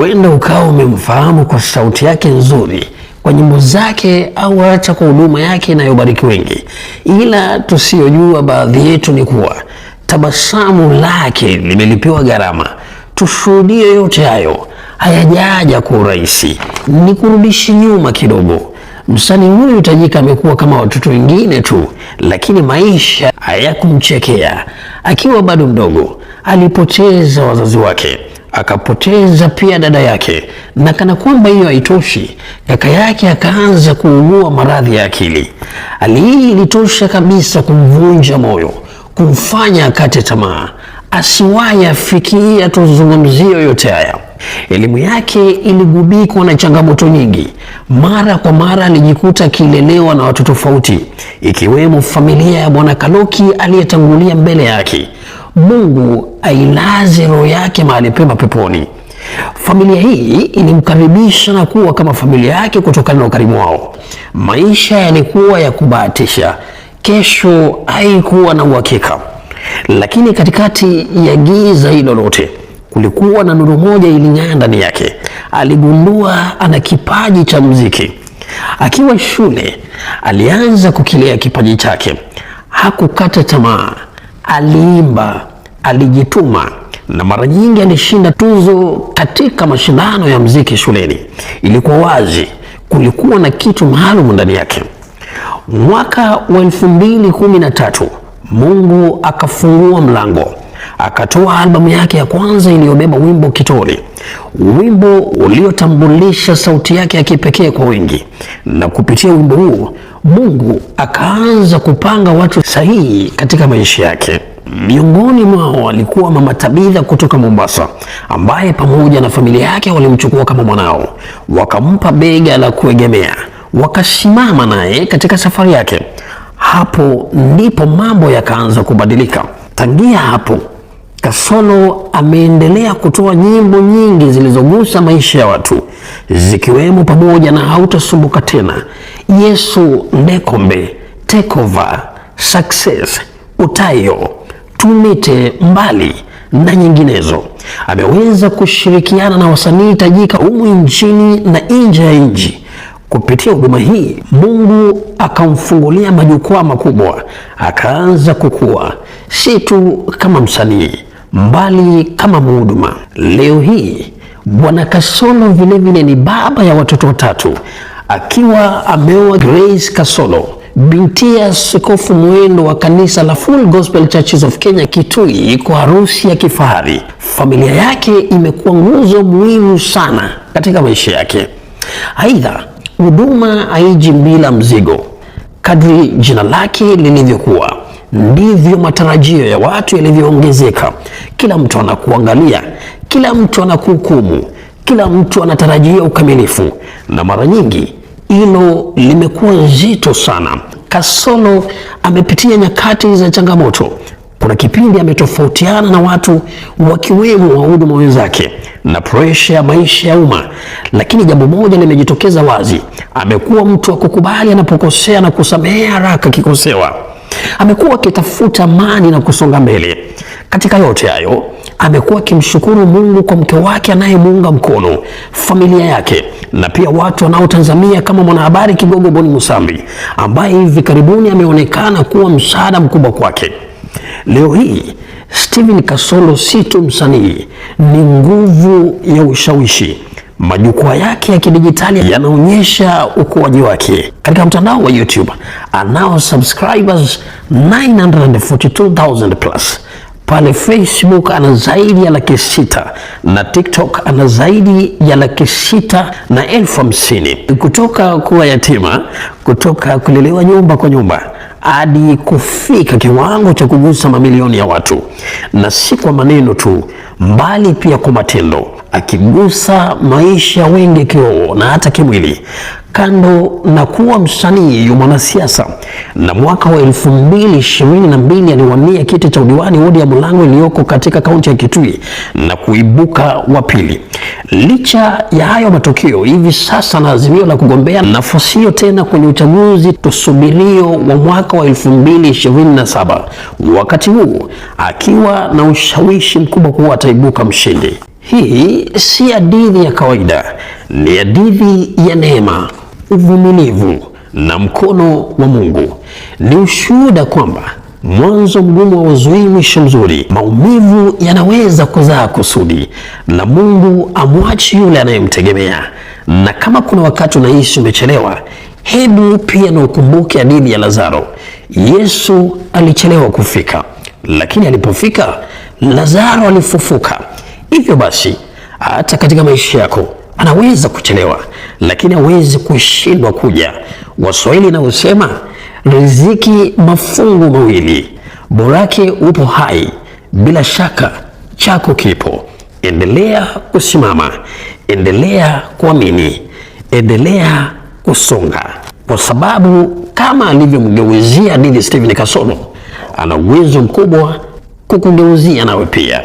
Huenda ukawa umemfahamu kwa sauti yake nzuri, kwa nyimbo zake, au hata kwa huduma yake inayobariki wengi. Ila tusiyojua baadhi yetu ni kuwa tabasamu lake limelipiwa gharama. Tushuhudie yote hayo, hayajaja kwa urahisi. Ni kurudishi nyuma kidogo. Msanii huyu tajika amekuwa kama watoto wengine tu, lakini maisha hayakumchekea. Akiwa bado mdogo, alipoteza wazazi wake, akapoteza pia dada yake, na kana kwamba hiyo haitoshi, kaka yake akaanza kuugua maradhi ya akili. Hali hii ilitosha kabisa kumvunja moyo, kumfanya akate tamaa, asiwahi afikiria tuzungumzie yote haya. Elimu yake iligubikwa na changamoto nyingi. Mara kwa mara alijikuta akilelewa na watu tofauti, ikiwemo familia ya Bwana Kaloki aliyetangulia mbele yake. Mungu ailaze roho yake mahali pema peponi. Familia hii ilimkaribisha na kuwa kama familia yake kutokana na ukarimu wao. Maisha yalikuwa ya kubahatisha, kesho haikuwa na uhakika. Lakini katikati ya giza hilo lote, kulikuwa na nuru moja iling'aa ndani yake. Aligundua ana kipaji cha muziki. Akiwa shule, alianza kukilea kipaji chake. Hakukata tamaa, aliimba, alijituma, na mara nyingi alishinda tuzo katika mashindano ya muziki shuleni. Ilikuwa wazi kulikuwa na kitu maalum ndani yake. Mwaka wa 2013 Mungu akafungua mlango, akatoa albamu yake ya kwanza iliyobeba wimbo Kitoli, wimbo uliotambulisha sauti yake ya kipekee kwa wengi. Na kupitia wimbo huu Mungu akaanza kupanga watu sahihi katika maisha yake. Miongoni mwao alikuwa Mama Tabitha kutoka Mombasa, ambaye pamoja na familia yake walimchukua kama mwanao, wakampa bega la kuegemea, wakasimama naye katika safari yake. Hapo ndipo mambo yakaanza kubadilika. Tangia hapo, Kasolo ameendelea kutoa nyimbo nyingi zilizogusa maisha ya watu, zikiwemo pamoja na Hautasumbuka Tena, Yesu Ndekombe, Take Over, Success, Utayo, Tumite Mbali na nyinginezo. Ameweza kushirikiana na wasanii tajika humu nchini na nje ya nchi. Kupitia huduma hii, Mungu akamfungulia majukwaa makubwa, akaanza kukua, si tu kama msanii, mbali kama mhuduma. Leo hii Bwana Kasolo vilevile ni baba ya watoto watatu, akiwa ameoa Grace Kasolo, binti ya Askofu Mwendo wa kanisa la Full Gospel Churches of Kenya Kitui, kwa harusi ya kifahari. Familia yake imekuwa nguzo muhimu sana katika maisha yake. Aidha, huduma haiji bila mzigo. Kadri jina lake lilivyokuwa, ndivyo matarajio ya watu yalivyoongezeka. Kila mtu anakuangalia, kila mtu anakuhukumu, kila mtu anatarajia ukamilifu, na mara nyingi hilo limekuwa nzito sana. Kasolo amepitia nyakati za changamoto. Kuna kipindi ametofautiana na watu, wakiwemo wahuduma wenzake, na presha ya maisha ya umma. Lakini jambo moja limejitokeza wazi: amekuwa mtu wa kukubali anapokosea na kusamehe haraka akikosewa. Amekuwa akitafuta amani na kusonga mbele. Katika yote hayo, amekuwa akimshukuru Mungu kwa mke wake anayemuunga mkono, familia yake, na pia watu wanaotazamia kama mwanahabari Kigogo Boni Musambi, ambaye hivi karibuni ameonekana kuwa msaada mkubwa kwake. Leo hii Steven Kasolo si tu msanii, ni nguvu ya ushawishi. Majukwaa yake ya kidijitali yanaonyesha ukuaji wake. Katika mtandao wa YouTube anao subscribers 942,000 plus. Pale Facebook ana zaidi ya 600,000 na TikTok ana zaidi ya 650,000. Kutoka kuwa yatima, kutoka kulelewa nyumba kwa nyumba, hadi kufika kiwango cha kugusa mamilioni ya watu, na si kwa maneno tu, mbali pia kwa matendo, akigusa maisha wengi kiroho na hata kimwili. Kando na kuwa msanii, yu mwanasiasa, na mwaka wa 2022 aliwania kiti cha udiwani wadi ya Mulango iliyoko katika kaunti ya Kitui na kuibuka wa pili. Licha ya hayo matokeo, hivi sasa na azimio la kugombea nafasi hiyo tena kwenye uchaguzi tusubirio wa mwaka wa 2027, wakati huu akiwa na ushawishi mkubwa kuwa ataibuka mshindi. Hii si hadithi ya kawaida, ni hadithi ya neema, uvumilivu na mkono wa Mungu. Ni ushuhuda kwamba mwanzo mgumu hauzuii mwisho mzuri. Maumivu yanaweza kuzaa kusudi, na Mungu amwachi yule anayemtegemea. Na kama kuna wakati unaishi umechelewa, hebu pia na ukumbuke hadithi ya Lazaro. Yesu alichelewa kufika, lakini alipofika, Lazaro alifufuka. Hivyo basi, hata katika maisha yako anaweza kuchelewa, lakini hawezi kushindwa kuja. Waswahili na husema riziki mafungu mawili, borake upo hai, bila shaka chako kipo. Endelea kusimama, endelea kuamini, endelea kusonga, kwa sababu kama alivyomgeuzia hadithi Steven Kasolo, ana uwezo mkubwa kukugeuzia nawe pia.